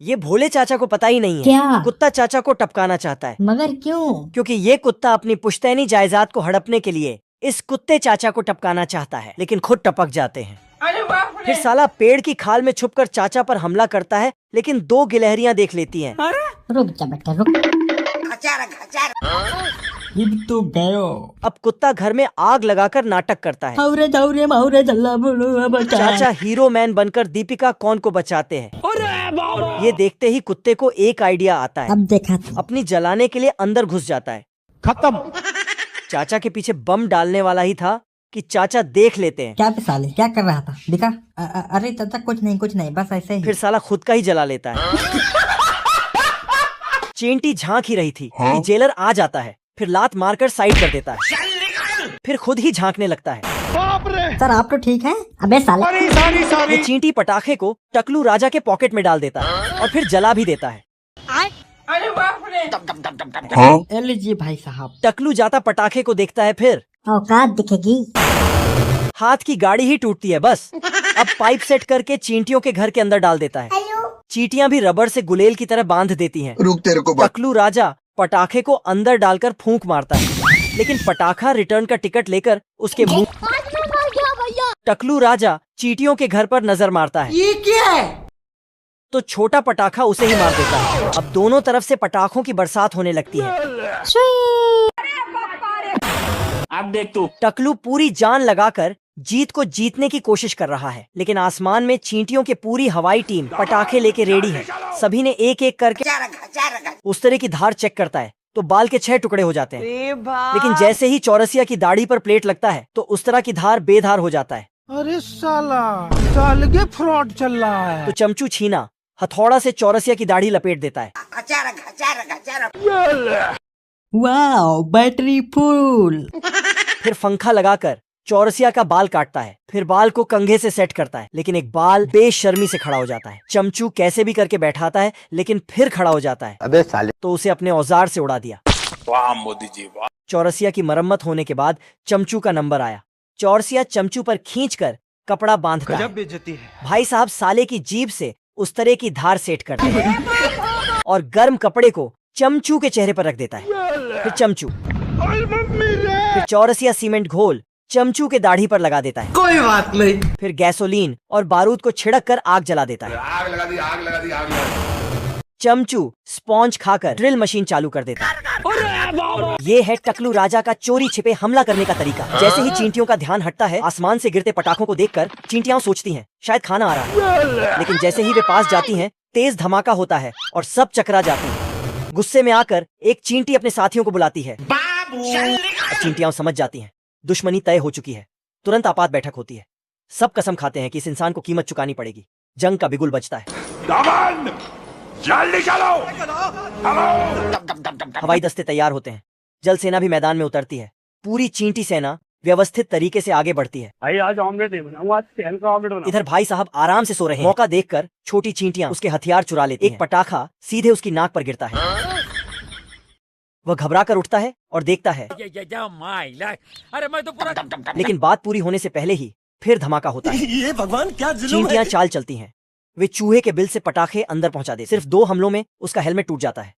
ये भोले चाचा को पता ही नहीं है क्या? कुत्ता चाचा को टपकाना चाहता है। मगर क्यों? क्योंकि ये कुत्ता अपनी पुश्तैनी जायदाद को हड़पने के लिए इस कुत्ते चाचा को टपकाना चाहता है, लेकिन खुद टपक जाते हैं। फिर साला पेड़ की खाल में छुपकर चाचा पर हमला करता है, लेकिन दो गिलहरियां देख लेती हैं। रुक जा बेटा रुक। तो गयो। अब कुत्ता घर में आग लगाकर नाटक करता है। औरे दौरे मौरे जल्ला बोलो बचा। चाचा हीरो मैन बनकर दीपिका कौन को बचाते हैं। ये देखते ही कुत्ते को एक आइडिया आता है। अब देखा था। अपनी जलाने के लिए अंदर घुस जाता है। खत्म। चाचा के पीछे बम डालने वाला ही था कि चाचा देख लेते हैं। क्या पे साले क्या कर रहा था दिखा? अरे चाचा कुछ नहीं बस ऐसे ही। फिर साला खुद का ही जला लेता है। चेंटी झांक ही रही थी कि जेलर आ जाता है, फिर लात मारकर साइड कर देता है, फिर खुद ही झांकने लगता है। सर आप तो ठीक है? अबे साले। ये चींटी पटाखे को टकलू राजा के पॉकेट में डाल देता है और फिर जला भी देता है। लीजिए भाई साहब। टकलू जाता पटाखे को देखता है, फिर औकात दिखेगी। हाथ की गाड़ी ही टूटती है बस। अब पाइप सेट करके चींटियों के घर के अंदर डाल देता है। चींटियां भी रबड़ से गुलेल की तरह बांध देती हैं। रुक तेरे को टकलू राजा पटाखे को अंदर डालकर फूंक मारता है, लेकिन पटाखा रिटर्न का टिकट लेकर उसके मुंह। टकलू राजा चींटियों के घर पर नजर मारता है। ये क्या है? तो छोटा पटाखा उसे ही मार देता है। अब दोनों तरफ से पटाखों की बरसात होने लगती है। अब देख तू। टकलू पूरी जान लगाकर जीत को जीतने की कोशिश कर रहा है, लेकिन आसमान में चींटियों की पूरी हवाई टीम पटाखे लेके रेडी है। सभी ने एक एक करके उस तरह की धार चेक करता है तो बाल के 6 टुकड़े हो जाते हैं, लेकिन जैसे ही चौरसिया की दाढ़ी पर प्लेट लगता है तो उस तरह की धार बेधार हो जाता है। अरे साला सालगे फ्रॉड चल रहा है। तो चमचू छीना हथौड़ा से चौरसिया की दाढ़ी लपेट देता है। Wow battery full. फिर पंखा लगाकर चौरसिया का बाल काटता है, फिर बाल को कंघे से सेट करता है, लेकिन एक बाल बेशर्मी से खड़ा हो जाता है। चमचू कैसे भी करके बैठाता है, लेकिन फिर खड़ा हो जाता है। अबे साले। तो उसे अपने औजार से उड़ा दिया। वाह मोदी जी वाह। चौरसिया की मरम्मत होने के बाद चमचू का नंबर आया। चौरसिया चमचू पर खींचकर कपड़ा बांधता है। बेइज्जती है। भाई साहब साले की जीभ से उस तरह की धार सेट करता है और गर्म कपड़े को चमचू के चेहरे पर रख देता है। फिर चमचू फिर चौरसिया सीमेंट घोल चमचू के दाढ़ी पर लगा देता है। कोई बात नहीं। फिर गैसोलीन और बारूद को छिड़क कर आग जला देता है। आग लगा दी आग लगा दी आग लगा दी। चमचू स्पॉन्ज खाकर ड्रिल मशीन चालू कर देता है। ये है टकलू राजा का चोरी छिपे हमला करने का तरीका। जैसे ही चींटियों का ध्यान हटता है, आसमान से गिरते पटाखों को देखकर चींटियां सोचती हैं शायद खाना आ रहा है, लेकिन जैसे ही वे पास जाती हैं तेज धमाका होता है और सब चकरा जाती हैं। गुस्से में आकर एक चींटी अपने साथियों को बुलाती है। चींटियां समझ जाती हैं दुश्मनी तय हो चुकी है। तुरंत आपात बैठक होती है। सब कसम खाते हैं कि इस इंसान को कीमत चुकानी पड़ेगी। जंग का बिगुल बजता है। जल्दी चलो। हवाई दस्ते तैयार होते हैं। जल सेना भी मैदान में उतरती है। पूरी चींटी सेना व्यवस्थित तरीके से आगे बढ़ती है। भाई आज ऑमलेट नहीं बनाऊंगा, आज चिकन का ऑमलेट बनाऊंगा। इधर भाई साहब आराम से सो रहे हैं। मौका देखकर छोटी चींटियां उसके हथियार चुरा लेती हैं। एक पटाखा सीधे उसकी नाक पर गिरता है। वह घबरा कर उठता है और देखता है, अरे मैं तो पूरा। लेकिन बात पूरी होने से पहले ही फिर धमाका होता है। ये भगवान क्या चींटियां चाल चलती हैं। वे चूहे के बिल से पटाखे अंदर पहुंचा देते। सिर्फ 2 हमलों में उसका हेलमेट टूट जाता है।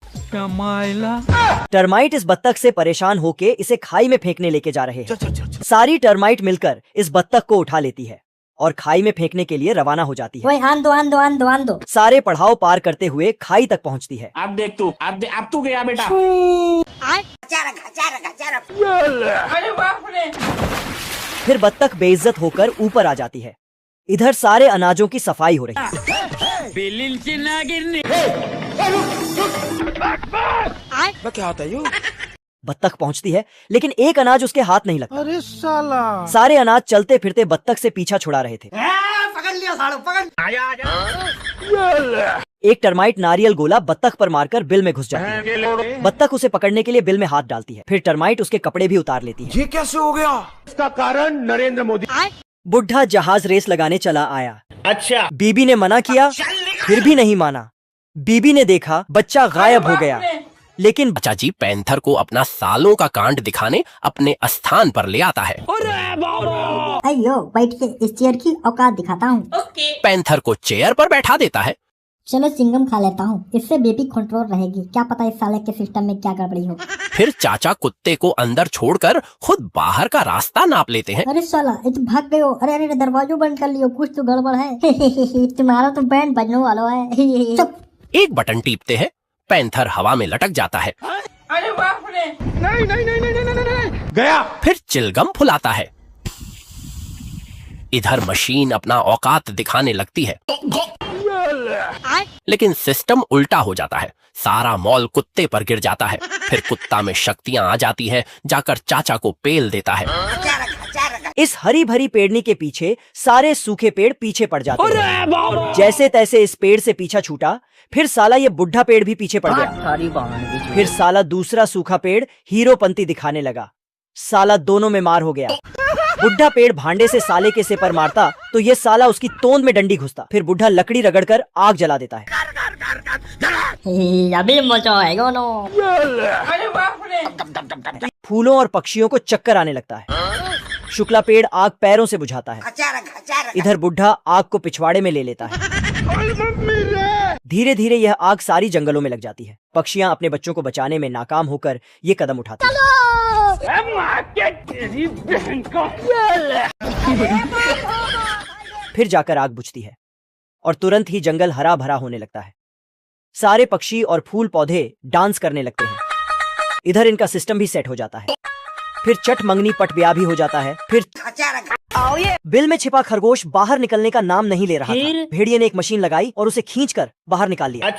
टर्माइट इस बत्तख से परेशान होके इसे खाई में फेंकने लेके जा रहे हैं। सारी टर्माइट मिलकर इस बत्तख को उठा लेती है और खाई में फेंकने के लिए रवाना हो जाती है। आन दो। सारे पड़ाव पार करते हुए खाई तक पहुंचती है। अब देख तू। अब तू गया बेटा। फिर बत्तख बेइज्जत होकर ऊपर आ जाती है। इधर सारे अनाजों की सफाई हो रही है। क्या होता है? बत्तख पहुंचती है, लेकिन एक अनाज उसके हाथ नहीं लगता। अरे साला। सारे अनाज चलते फिरते बत्तख से पीछा छुड़ा रहे थे। पकड़ लिया सालो, पकड़। एक टर्माइट नारियल गोला बत्तख पर मारकर बिल में घुस जाती है। बत्तख उसे पकड़ने के लिए बिल में हाथ डालती है। फिर टर्माइट उसके कपड़े भी उतार लेती है। ये कैसे हो गया? इसका कारण नरेंद्र मोदी। बुढ़ा जहाज रेस लगाने चला आया। अच्छा। बीबी ने मना किया, फिर भी नहीं माना। बीबी ने देखा बच्चा गायब हो गया, लेकिन चाचा जी पैंथर को अपना सालों का कांड दिखाने अपने स्थान पर ले आता है। अयो बैठ के इस चेयर की औकात दिखाता हूँ। पैंथर को चेयर पर बैठा देता है चलो चिंगम खा लेता हूँ, इससे बीपी कंट्रोल रहेगी। क्या पता इस साले के सिस्टम में क्या गड़बड़ी हो। फिर चाचा कुत्ते को अंदर छोड़कर खुद बाहर का रास्ता नाप लेते हैं। अरे साला ये तो भाग गए हो। अरे अरे दरवाजा बंद कर लियो, कुछ तो गड़बड़ है। तुम्हारा तो बैंड बजने वाला है। चुप। एक बटन टीपते हैं, पैंथर हवा में लटक जाता है। अरे बाप रे, नहीं नहीं नहीं नहीं नहीं नहीं गया। फिर चिलगम फुलाता है। इधर मशीन अपना औकात दिखाने लगती है, लेकिन सिस्टम उल्टा हो जाता है। सारा मॉल कुत्ते पर गिर जाता है। फिर कुत्ता में शक्तियां आ जाती है, जाकर चाचा को पेल देता है। इस हरी भरी पेड़नी के पीछे सारे सूखे पेड़ पीछे पड़ जाते हैं। जैसे तैसे इस पेड़ से पीछा छूटा, फिर साला ये बुढ़ा पेड़ भी पीछे पड़ गया। फिर साला दूसरा सूखा पेड़ हीरोपंती दिखाने लगा। साला दोनों में मार हो गया। बुढ़ा पेड़ भांडे से साले के सिर पर मारता तो ये साला उसकी तोंद में डंडी घुसता। फिर बुढ़ा लकड़ी रगड़कर आग जला देता है। अभी मजा आएगा ना। अरे बाप रे। फूलों और पक्षियों को चक्कर आने लगता है। शुक्ला पेड़ आग पैरों से बुझाता है। इधर बुढ़ा आग को पिछवाड़े में ले लेता है। धीरे धीरे यह आग सारी जंगलों में लग जाती है। पक्षियां अपने बच्चों को बचाने में नाकाम होकर ये कदम उठाती हैं। फिर जाकर आग बुझती है और तुरंत ही जंगल हरा भरा होने लगता है। सारे पक्षी और फूल पौधे डांस करने लगते हैं। इधर इनका सिस्टम भी सेट हो जाता है। फिर चट मंगनी पट ब्याह भी हो जाता है। फिर बिल में छिपा खरगोश बाहर निकलने का नाम नहीं ले रहा था। भेड़िए ने एक मशीन लगाई और उसे खींचकर बाहर निकाल लिया।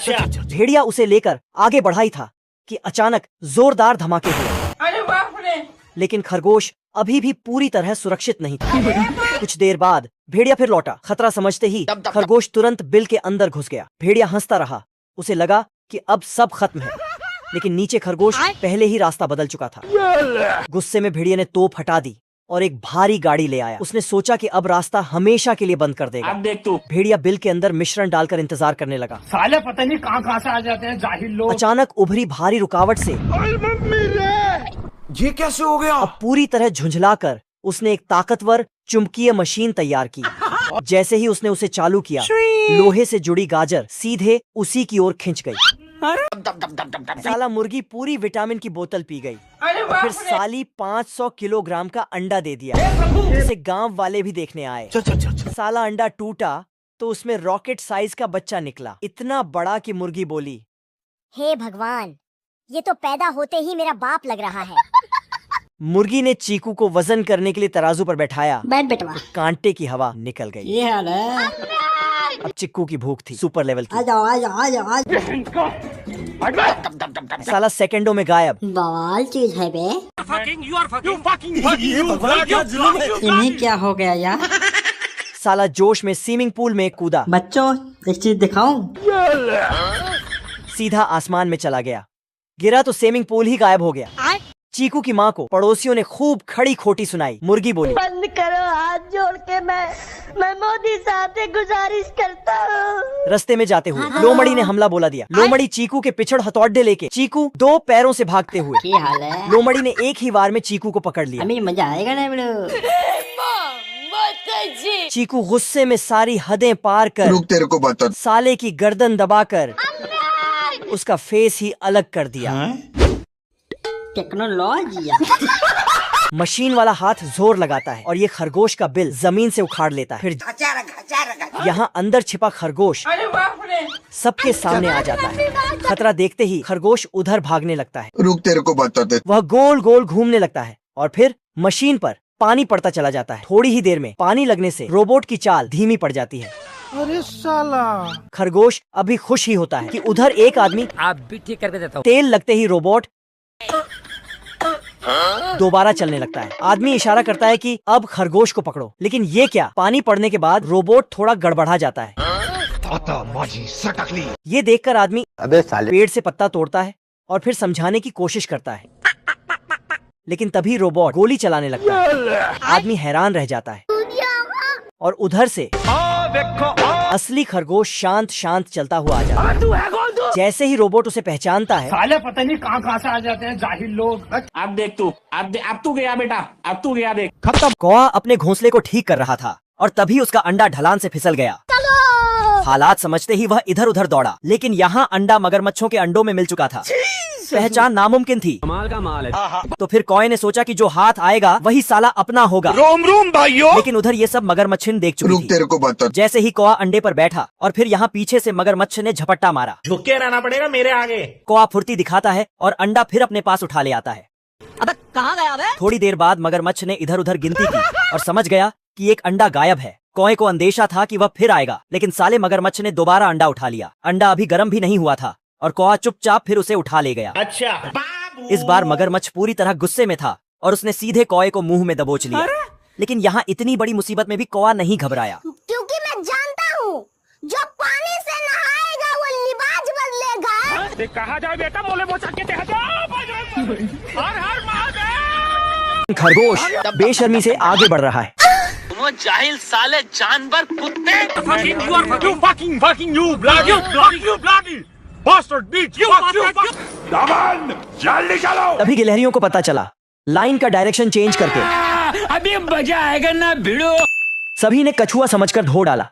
भेड़िया उसे लेकर आगे बढ़ा ही था कि अचानक जोरदार धमाके हुए। अरे बाप रे। लेकिन खरगोश अभी भी पूरी तरह सुरक्षित नहीं था। कुछ देर बाद भेड़िया फिर लौटा। खतरा समझते ही खरगोश तुरंत बिल के अंदर घुस गया। भेड़िया हंसता रहा। उसे लगा कि अब सब खत्म है, लेकिन नीचे खरगोश पहले ही रास्ता बदल चुका था। गुस्से में भेड़िया ने तोप हटा दी और एक भारी गाड़ी ले आया। उसने सोचा कि अब रास्ता हमेशा के लिए बंद कर देगा। अब देख तू। भेड़िया बिल के अंदर मिश्रण डालकर इंतजार करने लगा। साले पता नहीं कहाँ से आ जाते हैं जाहिल लोग। अचानक उभरी भारी रुकावट से ये कैसे हो गया? अब पूरी तरह झुंझलाकर उसने एक ताकतवर चुंबकीय मशीन तैयार की। जैसे ही उसने उसे चालू किया, लोहे से जुड़ी गाजर सीधे उसी की ओर खिंच गई। साला मुर्गी पूरी विटामिन की बोतल पी गई। फिर साली 500 किलोग्राम का अंडा दे दिया, जिसे गांव वाले भी देखने आए। साला अंडा टूटा तो उसमें रॉकेट साइज का बच्चा निकला, इतना बड़ा कि मुर्गी बोली, हे भगवान, ये तो पैदा होते ही मेरा बाप लग रहा है। मुर्गी ने चीकू को वजन करने के लिए तराजू पर बैठाया। बैठ बेटवा। कांटे की हवा निकल गई। ये हाल है। अब चिक्कू की भूख थी सुपर लेवल की। आ जाओ आ जाओ आ जाओ आ जाओ। साला सेकंडों में गायब। बवाल चीज है बे। इन्हें क्या हो गया यार? साला जोश में स्विमिंग पूल में कूदा। बच्चों एक चीज दिखाऊं? सीधा आसमान में चला गया। गिरा तो स्विमिंग पूल ही गायब हो गया। चीकू की माँ को पड़ोसियों ने खूब खड़ी खोटी सुनाई। मुर्गी बोली, बंद करो, हाथ जोड़ के मैं मोदी साहब से गुजारिश करता हूँ। रास्ते में जाते हुए लोमड़ी ने हमला बोला दिया। लोमड़ी चीकू के पिछड़ हथौड़े लेके चीकू 2 पैरों से भागते हुए। ये हाल है। लोमड़ी ने एक ही वार में चीकू को पकड़ लिया। अभी मजा आएगा ना बेड़ो। चीकू गुस्से में सारी हदें पार कर रुक तेरे को बता। साले की गर्दन दबाकर उसका फेस ही अलग कर दिया। टेक्नोलॉजी। मशीन वाला हाथ जोर लगाता है और ये खरगोश का बिल जमीन से उखाड़ लेता है। फिर यहाँ अंदर छिपा खरगोश अरे बाप रे। सबके सामने आ जाता है। खतरा देखते ही खरगोश उधर भागने लगता है। रुक तेरे को बताते। वह गोल गोल घूमने लगता है और फिर मशीन पर पानी पड़ता चला जाता है। थोड़ी ही देर में पानी लगने से रोबोट की चाल धीमी पड़ जाती है। अरे साला। खरगोश अभी खुश ही होता है कि उधर एक आदमी आप भी ठीक करके देता हूँ। तेल लगते ही रोबोट दोबारा चलने लगता है। आदमी इशारा करता है कि अब खरगोश को पकड़ो, लेकिन ये क्या, पानी पड़ने के बाद रोबोट थोड़ा गड़बड़ा जाता है। ये देखकर आदमी पेड़ से पत्ता तोड़ता है और फिर समझाने की कोशिश करता है, लेकिन तभी रोबोट गोली चलाने लगता है। आदमी हैरान रह जाता है और उधर से असली खरगोश शांत शांत चलता हुआ आ जाता है। जैसे ही रोबोट उसे पहचानता है, साले पता नहीं कहाँ से आ जाते हैं जाहिल लोग। अब देख तू, अब तू गया बेटा, अब तू गया देख। कौवा अपने घोंसले को ठीक कर रहा था और तभी उसका अंडा ढलान से फिसल गया। हालात समझते ही वह इधर उधर दौड़ा, लेकिन यहाँ अंडा मगरमच्छों के अंडों में मिल चुका था। पहचान नामुमकिन थी। कमाल का माल है। तो फिर कॉय ने सोचा कि जो हाथ आएगा वही साला अपना होगा। रोम रोम भाइयों। लेकिन उधर ये सब मगरमच्छिन देख चुकी थी। तेरे को बता। जैसे ही कौआ अंडे पर बैठा और फिर यहाँ पीछे से मगरमच्छ ने झपट्टा मारा। झुक के रहना पड़ेगा मेरे आगे। कौआ फुर्ती दिखाता है और अंडा फिर अपने पास उठा ले आता है। अबे कहाँ गया बे? थोड़ी देर बाद मगरमच्छ ने इधर उधर गिनती की और समझ गया कि एक अंडा गायब है। कौए को अंदेशा था कि वह फिर आएगा, लेकिन साले मगरमच्छ ने दोबारा अंडा उठा लिया। अंडा अभी गर्म भी नहीं हुआ था और कौआ चुपचाप फिर उसे उठा ले गया। अच्छा इस बार मगरमच्छ पूरी तरह गुस्से में था और उसने सीधे कौए को मुंह में दबोच लिया। लेकिन यहाँ इतनी बड़ी मुसीबत में भी कौआ नहीं घबराया, क्योंकि मैं जानता हूँ जो पानी से नहाएगा वो लिबाज बदलेगा। कहा जाए बेटा, बोले बोचा के हर हर महादेव। खरगोश बेशर्मी से आगे बढ़ रहा है। वो जाहिल साले जानवर कुत्ते। तभी गिलहरियों को पता चला, लाइन का डायरेक्शन चेंज करके अभी मजा आएगा ना भिड़ो। सभी ने कछुआ समझकर धो डाला।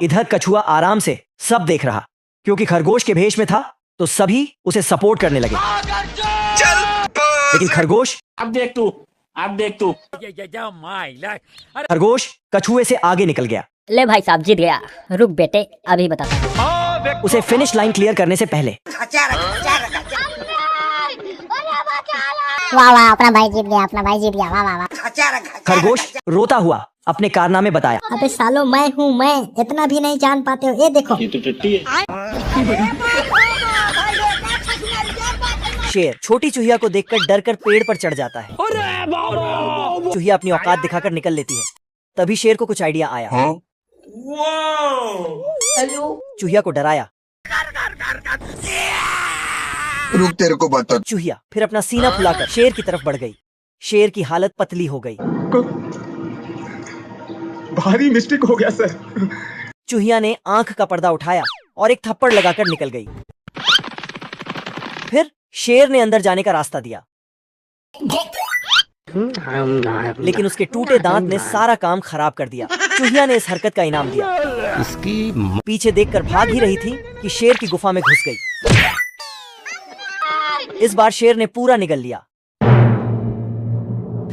इधर कछुआ आराम से सब देख रहा, क्योंकि खरगोश के भेष में था तो सभी उसे सपोर्ट करने लगे। लेकिन खरगोश अब देख तू। खरगोश कछुए से आगे निकल गया। ले भाई साहब जीत गया। रुक बेटे अभी बताता हूँ। उसे फिनिश लाइन क्लियर करने से पहले वाह वाह, अपना भाई जीत गया, अपना भाई जीत गया, वाह वाह वाह। खरगोश रोता हुआ अपने कारनामे बताया। अबे सालो मैं हूँ मैं, इतना भी नहीं जान पाते हो। ये देखो शेर छोटी चूहिया को देखकर डरकर पेड़ पर चढ़ जाता है। चूहिया अपनी औकात दिखाकर निकल लेती है। तभी शेर को कुछ आइडिया आया। चूहिया को डराया। रुक तेरे को बता। चूहिया फिर अपना सीना फुलाकर शेर की तरफ बढ़ गई। शेर की हालत पतली हो गई। भारी मिस्टेक हो गया सर। चूहिया ने आंख का पर्दा उठाया और एक थप्पड़ लगाकर निकल गई। फिर शेर ने अंदर जाने का रास्ता दिया, लेकिन उसके टूटे दांत ने सारा काम खराब कर दिया। चूहिया ने इस हरकत का इनाम दिया। पीछे देखकर भाग ही रही थी कि शेर की गुफा में घुस गई। इस बार शेर ने पूरा निगल लिया।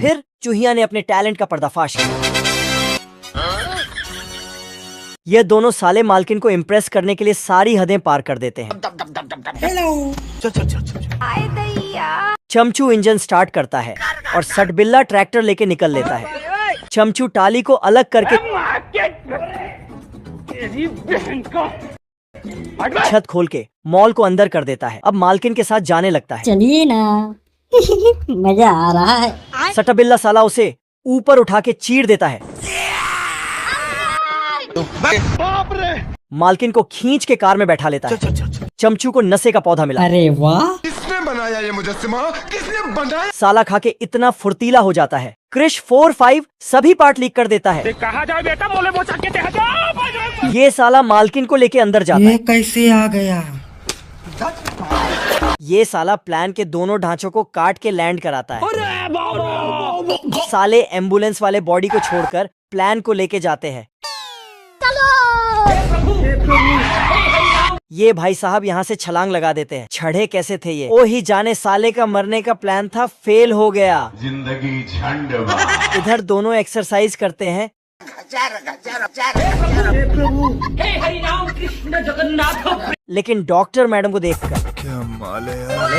फिर चूहिया ने अपने टैलेंट का पर्दाफाश किया। ये दोनों साले मालकिन को इम्प्रेस करने के लिए सारी हदें पार कर देते हैं। चमचू इंजन स्टार्ट करता है और सटबिल्ला ट्रैक्टर लेके निकल लेता है। चमचू टाली को अलग करके छत खोल के मॉल को अंदर कर देता है। अब मालकिन के साथ जाने लगता है। चलिए ना मजा आ रहा है। सटबिल्ला साला उसे ऊपर उठा के चीर देता है। मालकिन को खींच के कार में बैठा लेता है। चमचू को नशे का पौधा मिला। अरे वाह, किसने बनाया ये मुजस्सिमा? किसने बनाया? साला खा के इतना फुर्तीला हो जाता है, क्रिश 4-5 सभी पार्ट लीक कर देता है। कहा जाए बेटा, बोले बोचा के ये साला मालकिन को लेके अंदर जाता है। कैसे आ गया? ये साला प्लान के दोनों ढांचों को काट के लैंड कराता है। साले एम्बुलेंस वाले बॉडी को छोड़कर प्लान को लेके जाते हैं। ये भाई साहब यहाँ से छलांग लगा देते हैं। छड़े कैसे थे ये? ओ ही जाने, साले का मरने का प्लान था, फेल हो गया। जिंदगी झंड। इधर दोनों एक्सरसाइज करते हैं। लेकिन डॉक्टर मैडम को देखकर क्या माल है यार?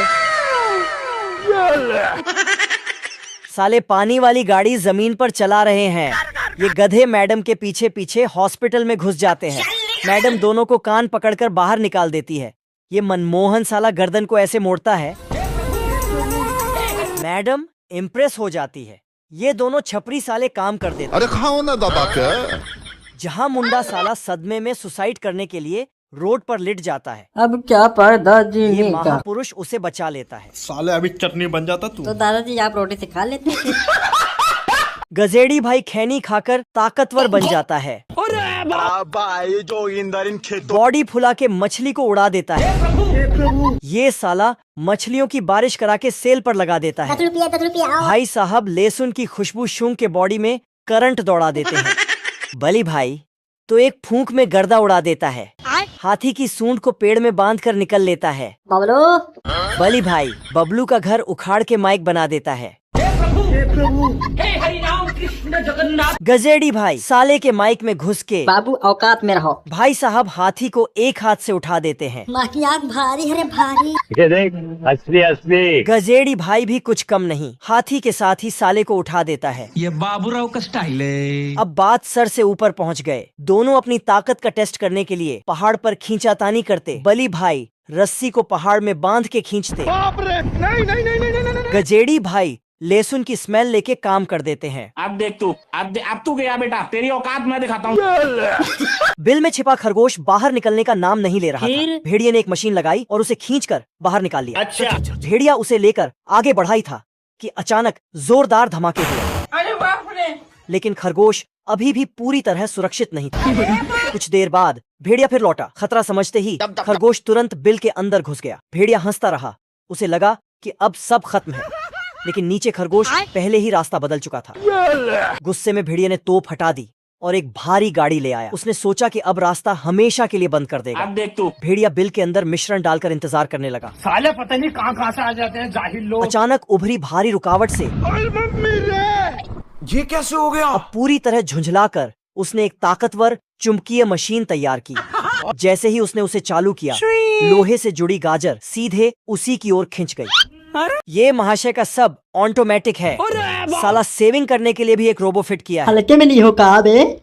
साले पानी वाली गाड़ी जमीन पर चला रहे हैं। ये गधे मैडम के पीछे पीछे हॉस्पिटल में घुस जाते हैं। मैडम दोनों को कान पकड़कर बाहर निकाल देती है। ये मनमोहन साला गर्दन को ऐसे मोड़ता है। मैडम इम्प्रेस हो जाती है। ये दोनों छपरी साले काम कर देते। अरे खाओ ना दबा के। जहाँ मुंडा साला सदमे में सुसाइड करने के लिए रोड पर लिट जाता है। अब क्या दादाजी ये महापुरुष उसे बचा लेता है। साले अभी चटनी बन जाता तू। तो दादाजी आप रोटी से खा लेते थे। गजेड़ी भाई खैनी खाकर ताकतवर बन जाता है। भाई जो बॉडी फुला के मछली को उड़ा देता है। ये साला मछलियों की बारिश करा के सेल पर लगा देता है। 10 रुपया आओ। भाई साहब लहसुन की खुशबू सूंघ के बॉडी में करंट दौड़ा देते हैं। बली भाई तो एक फूंक में गर्दा उड़ा देता है, हाथी की सूंड को पेड़ में बांध कर निकल लेता है। बबलू बली भाई बबलू का घर उखाड़ के माइक बना देता है। गजेड़ी भाई साले के माइक में घुस के बाबू औकात में रहो। भाई साहब हाथी को एक हाथ से उठा देते हैं। माँ की आँख भारी है रे भारी। ये देख असली असली। गजेड़ी भाई भी कुछ कम नहीं, हाथी के साथ ही साले को उठा देता है। ये बाबूराव का स्टाइल है। अब बात सर से ऊपर पहुंच गए। दोनों अपनी ताकत का टेस्ट करने के लिए पहाड़ पर खींचातानी करते। बली भाई रस्सी को पहाड़ में बांध के खींचते। गजेड़ी भाई लहसुन की स्मेल लेके काम कर देते हैं। अब देख तू, अब तू गया बेटा, तेरी औकात मैं दिखाता हूँ। बिल में छिपा खरगोश बाहर निकलने का नाम नहीं ले रहा था। भेड़िए ने एक मशीन लगाई और उसे खींचकर बाहर निकाल लिया। अच्छा। भेड़िया उसे लेकर आगे बढ़ा ही था कि अचानक जोरदार धमाके हुए। अरे बाप रे। लेकिन खरगोश अभी भी पूरी तरह सुरक्षित नहीं था। कुछ देर बाद भेड़िया फिर लौटा। खतरा समझते ही खरगोश तुरंत बिल के अंदर घुस गया। भेड़िया हंसता रहा, उसे लगा कि अब सब खत्म है, लेकिन नीचे खरगोश पहले ही रास्ता बदल चुका था। गुस्से में भेड़िया ने तोप हटा दी और एक भारी गाड़ी ले आया। उसने सोचा कि अब रास्ता हमेशा के लिए बंद कर देगा। अब देख तू। भेड़िया बिल के अंदर मिश्रण डालकर इंतजार करने लगा। साले पता नहीं कहाँ से आ जाते हैं जाहिल लोग। अचानक उभरी भारी रुकावट से ये कैसे हो गया? अब पूरी तरह झुंझलाकर उसने एक ताकतवर चुंबकीय मशीन तैयार की। जैसे ही उसने उसे चालू किया, लोहे से जुड़ी गाजर सीधे उसी की ओर खिंच गई। ये महाशय का सब ऑटोमेटिक है। साला सेविंग करने के लिए भी एक रोबो फिट किया है। हल्के में नहीं हो कहा बे।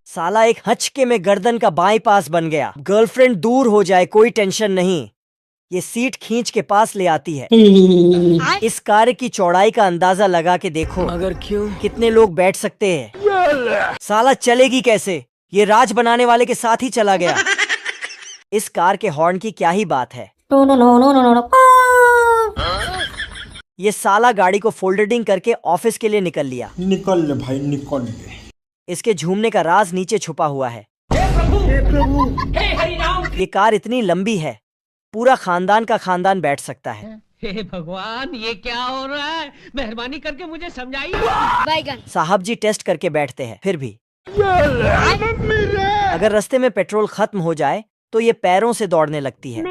साला एक हचके में गर्दन का बाईपास बन गया। गर्लफ्रेंड दूर हो जाए कोई टेंशन नहीं, ये सीट खींच के पास ले आती है। इस कार की चौड़ाई का अंदाजा लगा के देखो, मगर क्यों? कितने लोग बैठ सकते हैं। साला चलेगी कैसे, ये राज बनाने वाले के साथ ही चला गया। इस कार के हॉर्न की क्या ही बात है। ये साला गाड़ी को फोल्डिंग करके ऑफिस के लिए निकल लिया। निकल ले भाई निकल ले। इसके झूमने का राज नीचे छुपा हुआ है। ये कार इतनी लंबी है, पूरा खानदान का खानदान बैठ सकता है। हे भगवान, ये क्या हो रहा है? मेहरबानी करके मुझे समझाइए। साहब जी टेस्ट करके बैठते हैं, फिर भी अगर रास्ते में पेट्रोल खत्म हो जाए तो ये पैरों से दौड़ने लगती है।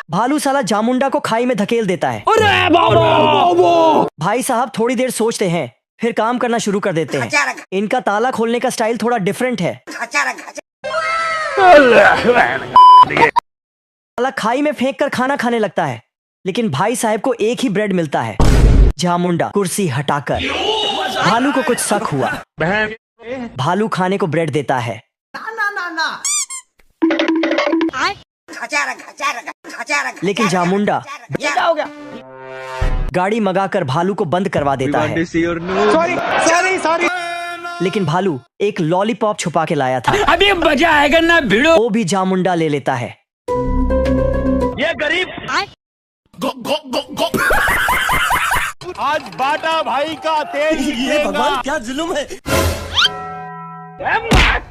भालू साला जामुंडा को खाई में धकेल देता है। भाई साहब थोड़ी देर सोचते हैं, फिर काम करना शुरू कर देते हैं। इनका ताला खोलने का स्टाइल थोड़ा डिफरेंट है। साला खाई में फेंक कर खाना खाने लगता है, लेकिन भाई साहब को एक ही ब्रेड मिलता है। जामुंडा कुर्सी हटाकर भालू को कुछ शक हुआ। भालू खाने को ब्रेड देता है। लेकिन जामुंडा गाड़ी मंगाकर भालू को बंद करवा देता है। लेकिन भालू एक लॉलीपॉप छुपा के लाया था। अभी मजा आएगा ना भिड़ो। वो भी जामुंडा ले लेता है। ये गरीब आज बाटा भाई का तेज निकलेगा। क्या जुल्म है।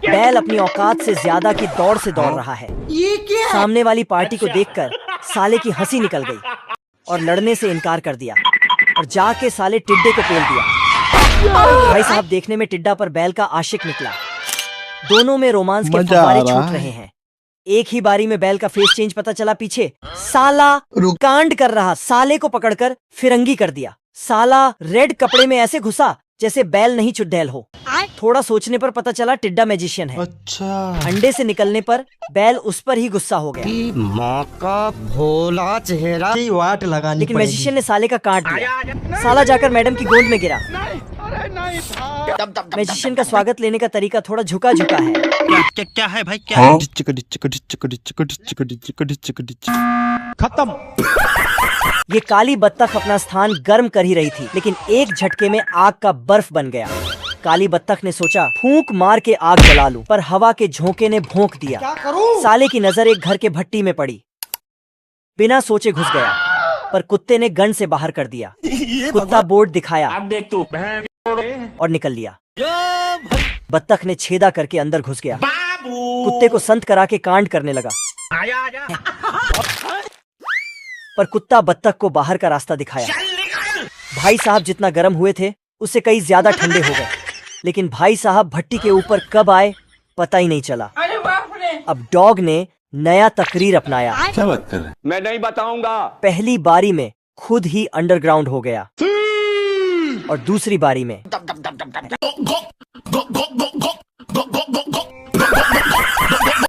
बैल अपनी औकात से ज्यादा की दौड़ से दौड़ रहा है। ये क्या? सामने वाली पार्टी को देखकर साले की हंसी निकल गई और लड़ने से इनकार कर दिया और जाके साले टिड्डे को पेल दिया। भाई साहब देखने में टिड्डा पर बैल का आशिक निकला। दोनों में रोमांस के फव्वारे छूट रहे हैं। एक ही बारी में बैल का फेस चेंज पता चला पीछे। साला कांड कर रहा साले को पकड़कर फिरंगी कर दिया। साला रेड कपड़े में ऐसे घुसा जैसे बैल नहीं चुड़ैल हो। थोड़ा सोचने पर पता चला टिड्डा मैजिशियन है। अच्छा। अंडे से निकलने पर बैल उस पर ही गुस्सा हो गया। माँ का भोला चेहरा की वाट लगानी लेकिन मैजिशियन ने साले का काट दिया। साला जाकर मैडम की गोद में गिरा। मैजिशियन का स्वागत लेने का तरीका थोड़ा झुका झुका है। क्या है भाई क्या? खत्म। ये काली बत्तख अपना स्थान गर्म कर ही रही थी, लेकिन एक झटके में आग का बर्फ बन गया। काली बत्तख ने सोचा फूंक मार के आग जला लूं, पर हवा के झोंके ने भोंक दिया। साले की नजर एक घर के भट्टी में पड़ी। बिना सोचे घुस गया, पर कुत्ते ने गन से बाहर कर दिया। कुत्ता बोर्ड दिखाया अब देख तू। और निकल लिया। बत्तख ने छेदा करके अंदर घुस गया। कुत्ते को संत करा के कांड करने लगा, पर कुत्ता बत्तख को बाहर का रास्ता दिखाया। भाई साहब जितना गर्म हुए थे उससे कई ज्यादा ठंडे हो गए, लेकिन भाई साहब भट्टी के ऊपर कब आए पता ही नहीं चला। अब डॉग ने नया तकरीर अपनाया। क्या बात कर रहे हैं? मैं नहीं बताऊंगा। पहली बारी में खुद ही अंडरग्राउंड हो गया और दूसरी बारी में